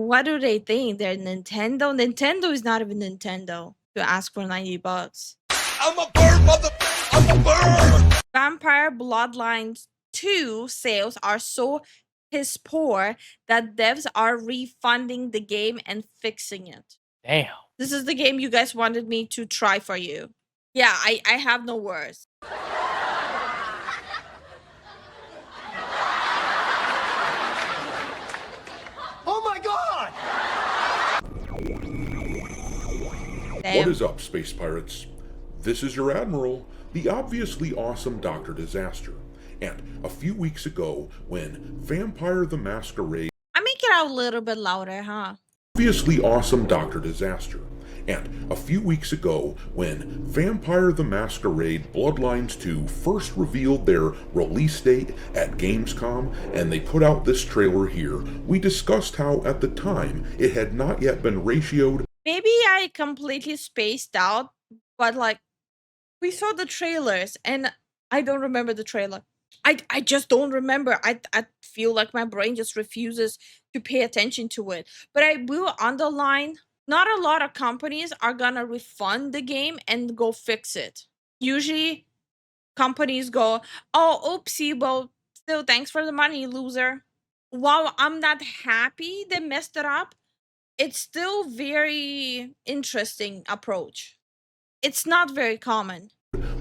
What do they think? They're Nintendo? Nintendo is not even Nintendo to ask for $90. I'm a bird, mother. I'm a bird. Vampire Bloodlines 2 sales are so piss poor that devs are refunding the game and fixing it. Damn. This is the game you guys wanted me to try for you. Yeah, I have no words. Oh my God! Damn. What is up, space pirates? This is your admiral, the obviously awesome Dr. Disaster. And a few weeks ago, when Vampire the Masquerade... I make it out a little bit louder, huh? Obviously awesome Dr. Disaster. And a few weeks ago, when Vampire the Masquerade Bloodlines 2 first revealed their release date at Gamescom, and they put out this trailer here, we discussed how, at the time, it had not yet been ratioed. Maybe I completely spaced out, but like, we saw the trailers, and I don't remember the trailer. I just don't remember. I feel like my brain just refuses to pay attention to it. But I will underline, not a lot of companies are gonna refund the game and go fix it. Usually, companies go, oh, oopsie, well, still thanks for the money, loser. While I'm not happy they messed it up, it's still very interesting approach. It's not very common.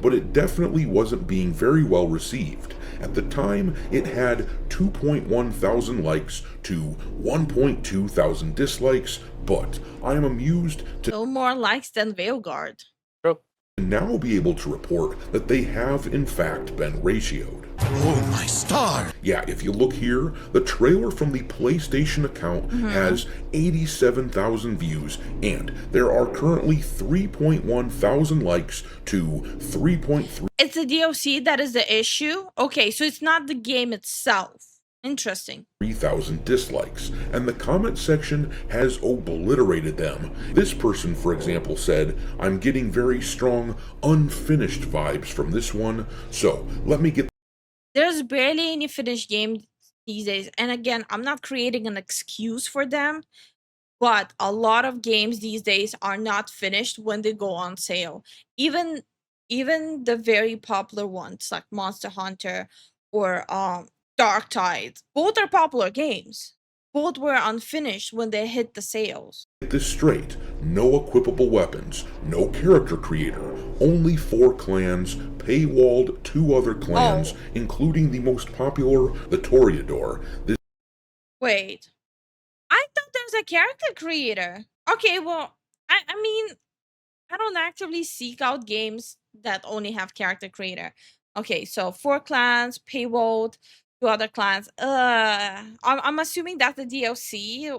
But it definitely wasn't being very well received. At the time, it had 2.1 thousand likes to 1.2 thousand dislikes, but I am amused to No more likes than Veilguard. now be able to report that they have in fact been ratioed. Oh my star! Yeah, if you look here, the trailer from the PlayStation account has 87,000 views, and there are currently 3.1 thousand likes to 3.3 It's the DLC that is the issue? Okay, so it's not the game itself. Interesting. thousand dislikes, and the comment section has obliterated them. This person, for example, said, "I'm getting very strong, unfinished vibes from this one, so let me get..." There's barely any finished games these days. And again, I'm not creating an excuse for them, but a lot of games these days are not finished when they go on sale. Even the very popular ones like Monster Hunter or Dark Tide, both are popular games. Both were unfinished when they hit the sales. Get this straight, no equipable weapons, no character creator, only 4 clans, paywalled 2 other clans, including the most popular, the Toreador. This Wait, I thought there was a character creator. Okay, well, I mean, I don't actively seek out games that only have character creator. Okay, so 4 clans, paywalled, 2 other clans. I'm assuming that's the DLC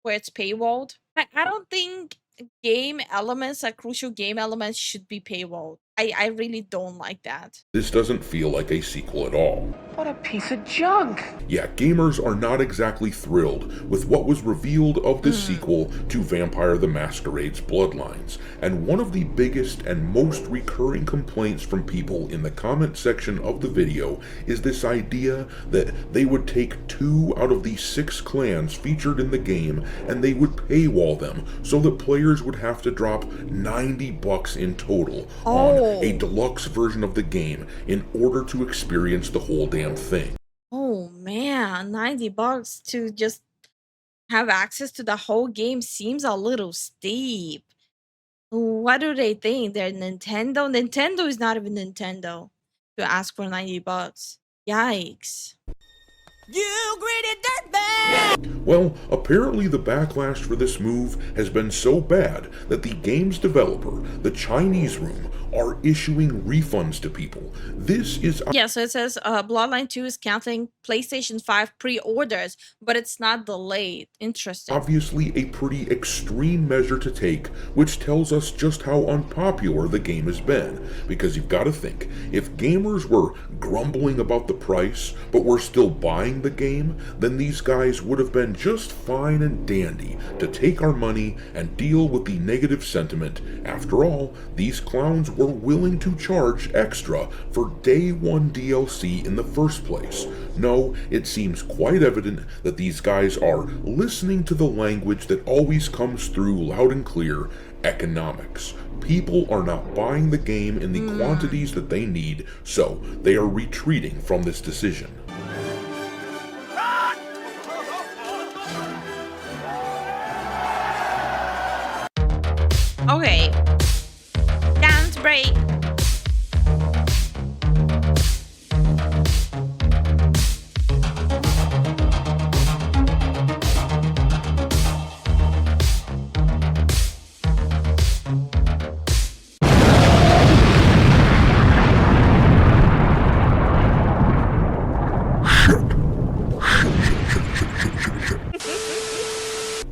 where it's paywalled. I don't think game elements, like crucial game elements, should be paywalled. I really don't like that. This doesn't feel like a sequel at all. What a piece of junk! Yeah, gamers are not exactly thrilled with what was revealed of this sequel to Vampire the Masquerade's Bloodlines, and one of the biggest and most recurring complaints from people in the comment section of the video is this idea that they would take 2 out of the 6 clans featured in the game and they would paywall them so that players would have to drop $90 in total on a deluxe version of the game in order to experience the whole damn thing. Oh man, $90 to just have access to the whole game seems a little steep. What do they think? They're Nintendo? Nintendo is not even Nintendo to ask for $90. Yikes. You greedy dirtbag! Well, apparently the backlash for this move has been so bad that the game's developer, the Chinese Room, are issuing refunds to people. This is... Yeah, so it says Bloodline 2 is canceling PlayStation 5 pre-orders, but it's not delayed. Interesting. obviously a pretty extreme measure to take, which tells us just how unpopular the game has been. Because you've got to think, if gamers were grumbling about the price, but were still buying the game, then these guys would have been and just fine and dandy to take our money and deal with the negative sentiment. After all, these clowns were willing to charge extra for day one DLC in the first place. No, it seems quite evident that these guys are listening to the language that always comes through loud and clear: economics. People are not buying the game in the quantities that they need, so they are retreating from this decision. Okay. Dance break.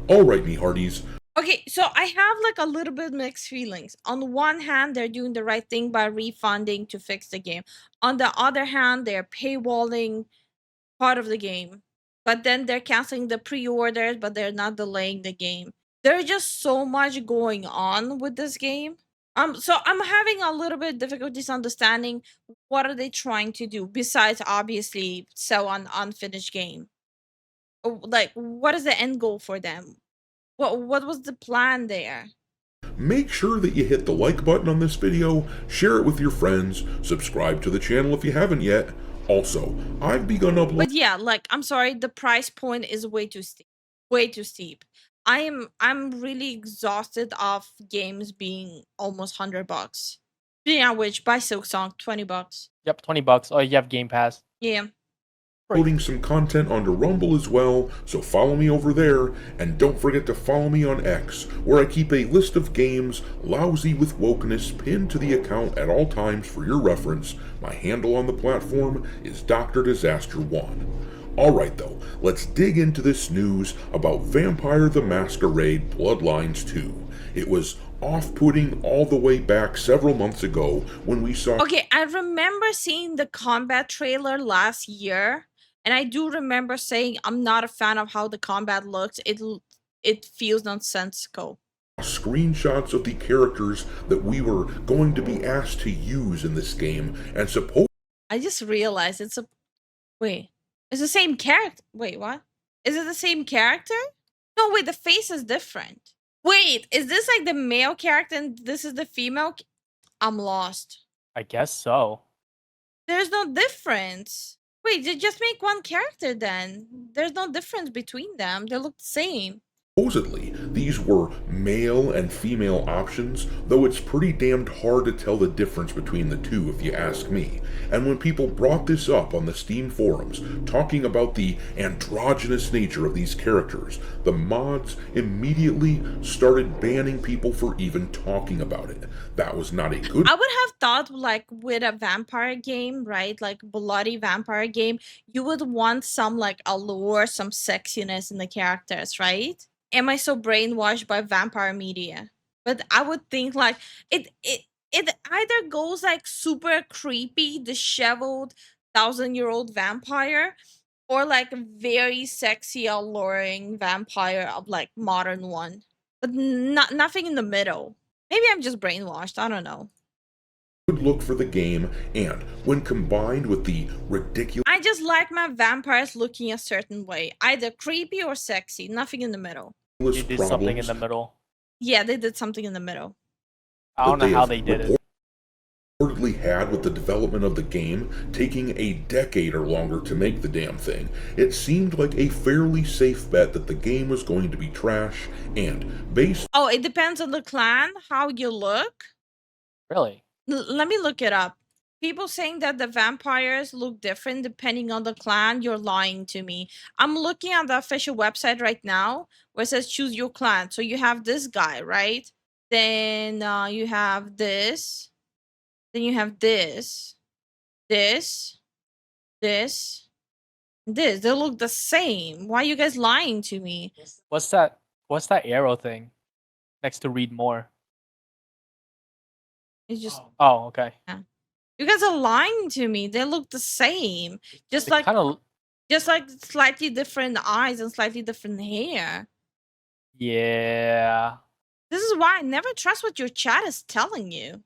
Alright, me hearties. Okay, so I have like a little bit mixed feelings. On the one hand, they're doing the right thing by refunding to fix the game. On the other hand, they're paywalling part of the game. But then they're canceling the pre-orders, but they're not delaying the game. There's just so much going on with this game. So I'm having a little bit difficulties understanding what are they trying to do besides obviously sell an unfinished game. Like, what is the end goal for them? What was the plan there? Make sure that you hit the like button on this video, share it with your friends, subscribe to the channel if you haven't yet. Also, I've begun uploading. But yeah, like, I'm sorry, the price point is way too steep. Way too steep. I'm really exhausted of games being almost $100. Yeah, which buy Silksong, $20. Yep, $20. Oh, you have Game Pass. Yeah. Uploading some content onto Rumble as well, so follow me over there, and don't forget to follow me on X, where I keep a list of games lousy with wokeness pinned to the account at all times for your reference. My handle on the platform is Dr. Disaster 1. Alright though, let's dig into this news about Vampire the Masquerade Bloodlines 2. It was off-putting all the way back several months ago when we saw... Okay, I remember seeing the combat trailer last year, and I do remember saying I'm not a fan of how the combat looks. It feels nonsensical. Screenshots of the characters that we were going to be asked to use in this game, and I just realized it's a... Wait. It's the same character. Wait, what? Is it the same character? No, wait, the face is different. Wait, is this like the male character and this is the female? I'm lost. I guess so. There's no difference. Wait, they just make one character then. There's no difference between them. They look the same. supposedly these were male and female options, though it's pretty damned hard to tell the difference between the two if you ask me. And when people brought this up on the Steam forums, talking about the androgynous nature of these characters, the mods immediately started banning people for even talking about it. That was not a good... I would have thought, like, with a vampire game, right? Like, bloody vampire game, you would want some, like, allure, some sexiness in the characters, right? Am I so brainwashed by vampire media? But I would think, like, it either goes, like, super creepy, disheveled, 1,000-year-old vampire, or, like, very sexy, alluring vampire of, like, modern one. But nothing in the middle. Maybe I'm just brainwashed. I don't know. Good look for the game, and when combined with the ridiculous... I just like my vampires looking a certain way. Either creepy or sexy. Nothing in the middle. They did something in the middle. Yeah, they did something in the middle. I don't know how they did it. Reportedly had with the development of the game taking a decade or longer to make the damn thing, it seemed like a fairly safe bet that the game was going to be trash, and based... Oh, it depends on the clan, how you look. Really? Let me look it up. People saying that the vampires look different depending on the clan, you're lying to me. I'm looking at the official website right now where it says choose your clan. So you have this guy, right? Then you have this. Then you have this. This. This. This. They look the same. Why are you guys lying to me? What's that arrow thing next to read more? It's just... Oh, okay. Yeah. You guys are lying to me. They look the same. Just like... Kind of Just like slightly different eyes and slightly different hair. Yeah. This is why I never trust what your chat is telling you.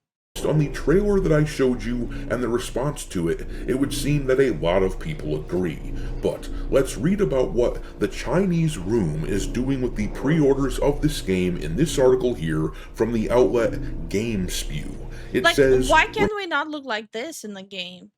On the trailer that I showed you and the response to it, it would seem that a lot of people agree. But let's read about what the Chinese Room is doing with the pre-orders of this game in this article here from the outlet GameSpew. It Like, says, why can we not look like this in the game?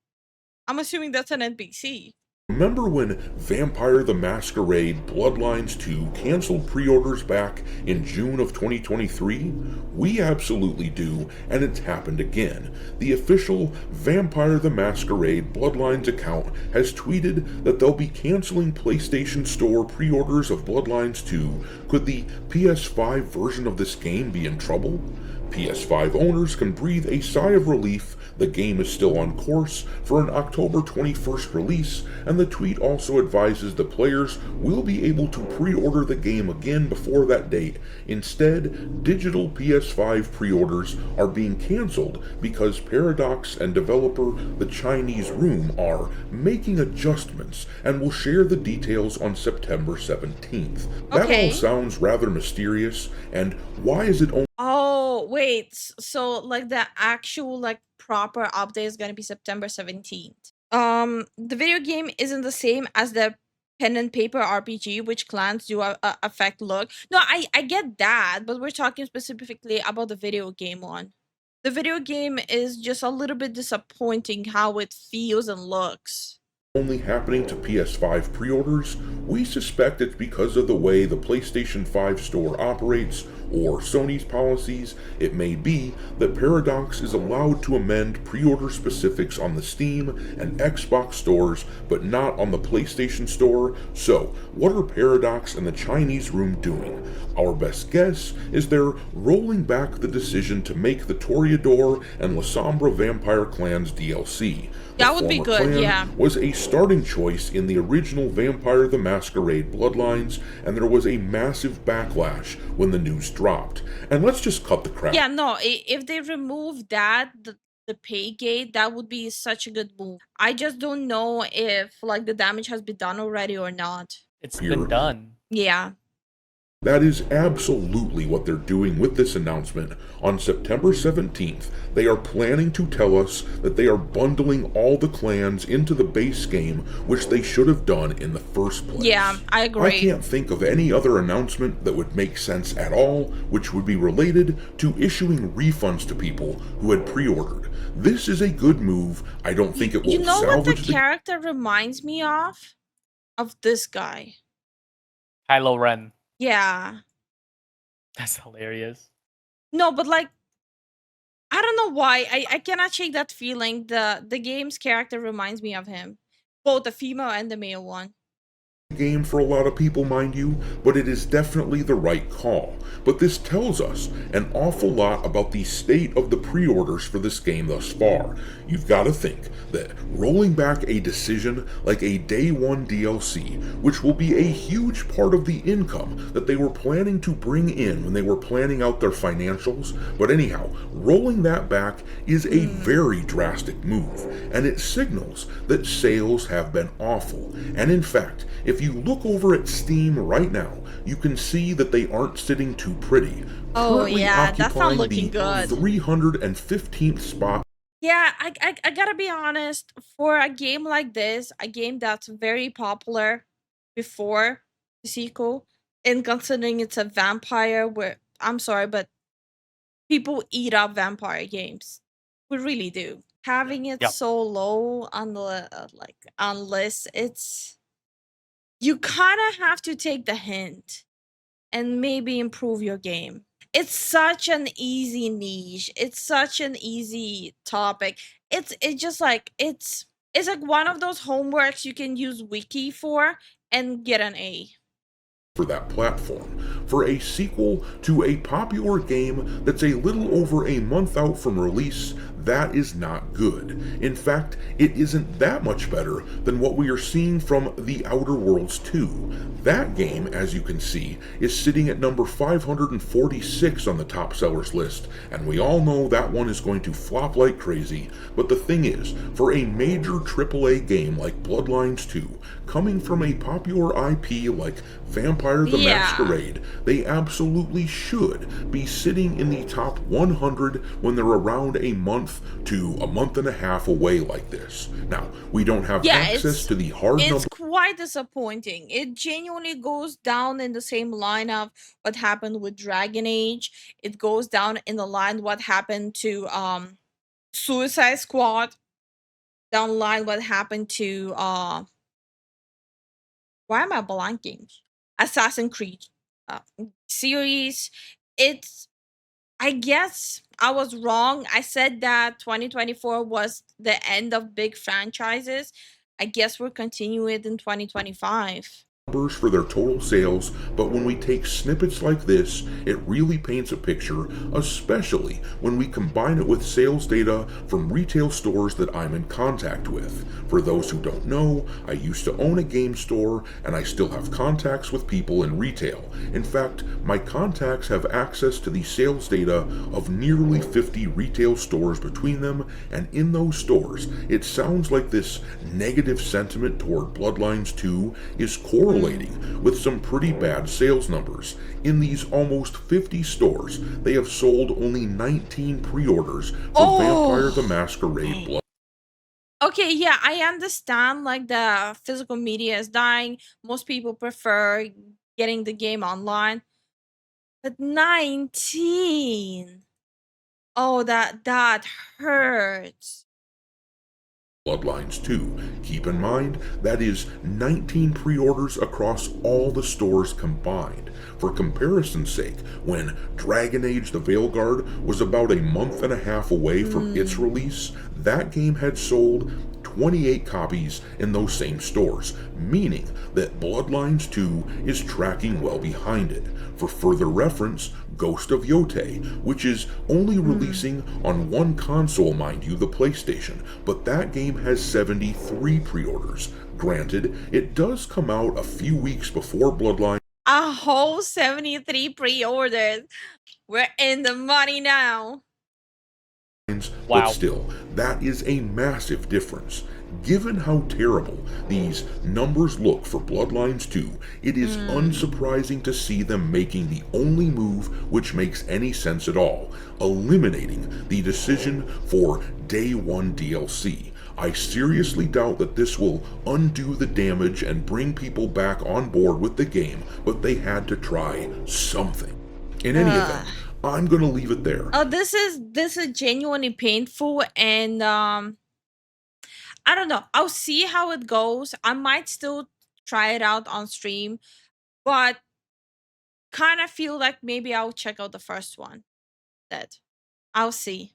I'm assuming that's an NPC. remember when Vampire the Masquerade Bloodlines 2 canceled pre-orders back in June of 2023? We absolutely do, and it's happened again. The official Vampire the Masquerade Bloodlines account has tweeted that they'll be canceling PlayStation Store pre-orders of Bloodlines 2. Could the PS5 version of this game be in trouble? PS5 owners can breathe a sigh of relief. The game is still on course for an October 21st release, and the tweet also advises the players will be able to pre-order the game again before that date. Instead, digital PS5 pre-orders are being cancelled because Paradox and developer The Chinese Room are making adjustments and will share the details on September 17th. That all sounds rather mysterious, and why is it only Oh, wait. So like the actual like proper update is gonna be September 17th. The video game isn't the same as the pen and paper RPG, which clans do affect look. No, I get that, but we're talking specifically about the video game one. The video game is just a little bit disappointing how it feels and looks. only happening to PS5 pre-orders? We suspect it's because of the way the PlayStation 5 store operates, or Sony's policies. It may be that Paradox is allowed to amend pre-order specifics on the Steam and Xbox stores, but not on the PlayStation Store. So, what are Paradox and the Chinese Room doing? Our best guess is they're rolling back the decision to make the Toreador and La Sombra Vampire Clans DLC. That would be good, yeah. Was a starting choice in the original Vampire the Masquerade Bloodlines, and there was a massive backlash when the news dropped. And let's just cut the crap. Yeah, no, if they remove that, the pay gate, that would be such a good move. I just don't know if like the damage has been done already or not. It's been done. Yeah. That is absolutely what they're doing with this announcement. On September 17th, they are planning to tell us that they are bundling all the clans into the base game, which they should have done in the first place. Yeah, I agree. I can't think of any other announcement that would make sense at all, which would be related to issuing refunds to people who had pre-ordered. This is a good move. I don't think it will You know what the salvage character reminds me of? Of this guy. Kylo Ren. Yeah. That's hilarious. No, but like, I don't know why. I cannot shake that feeling. The game's character reminds me of him. Both the female and the male one. game for a lot of people, mind you, but it is definitely the right call. But this tells us an awful lot about the state of the pre-orders for this game thus far. You've got to think that rolling back a decision like a day one DLC, which will be a huge part of the income that they were planning to bring in when they were planning out their financials, but anyhow, rolling that back is a very drastic move, and it signals that sales have been awful. And in fact, if you look over at Steam right now, you can see that they aren't sitting too pretty. Oh Currently yeah, that's not occupying looking the good. 315th spot. Yeah, I gotta be honest, for a game like this, a game that's very popular before the sequel, and considering it's a vampire, where I'm sorry, but people eat up vampire games. We really do. Having it Yep. so low on the on list, it's you kind of have to take the hint and maybe improve your game. It's such an easy niche. It's such an easy topic. It's just like it's like one of those homeworks you can use wiki for and get an A. For that platform, for a sequel to a popular game that's a little over a month out from release, that is not good. In fact, it isn't that much better than what we are seeing from The Outer Worlds 2. That game, as you can see, is sitting at number 546 on the top sellers list, and we all know that one is going to flop like crazy. But the thing is, for a major AAA game like Bloodlines 2, coming from a popular IP like Vampire the Yeah. Masquerade, they absolutely should be sitting in the top 100 when they're around a month to a month and a half away like this. Now, we don't have Yeah, access to the hard it's numbers. quite disappointing. It genuinely goes down in the same line of what happened with Dragon Age. It goes down in the line what happened to Suicide Squad. Down the line what happened to why am I blanking? Assassin's Creed uh, series. It's I guess I was wrong. I said that 2024 was the end of big franchises. I guess we're continuing it in 2025. For their total sales, but when we take snippets like this, it really paints a picture, especially when we combine it with sales data from retail stores that I'm in contact with. For those who don't know, I used to own a game store and I still have contacts with people in retail. In fact, my contacts have access to the sales data of nearly 50 retail stores between them, and in those stores, it sounds like this negative sentiment toward Bloodlines 2 is correlating with some pretty bad sales numbers. In these almost 50 stores, they have sold only 19 pre-orders for Vampire the Masquerade Blood. Okay, yeah, I understand like the physical media is dying. Most people prefer getting the game online. But 19. Oh, that hurts. Bloodlines 2. Keep in mind, that is 19 pre-orders across all the stores combined. For comparison's sake, when Dragon Age the Veilguard was about a month and a half away from its release, that game had sold 28 copies in those same stores, meaning that Bloodlines 2 is tracking well behind it. For further reference, Ghost of Yote, which is only releasing on one console, mind you, the PlayStation, but that game has 73 pre-orders. Granted, it does come out a few weeks before Bloodlines. A whole 73 pre-orders. We're in the money now. But Wow. still, that is a massive difference. Given how terrible these numbers look for Bloodlines 2, it is unsurprising to see them making the only move which makes any sense at all, eliminating the decision for Day 1 DLC. I seriously doubt that this will undo the damage and bring people back on board with the game, but they had to try something. In any event, I'm gonna leave it there. Oh, this is genuinely painful, and I don't know. I'll see how it goes. I might still try it out on stream, but kind of feel like maybe I'll check out the first one. That I'll see.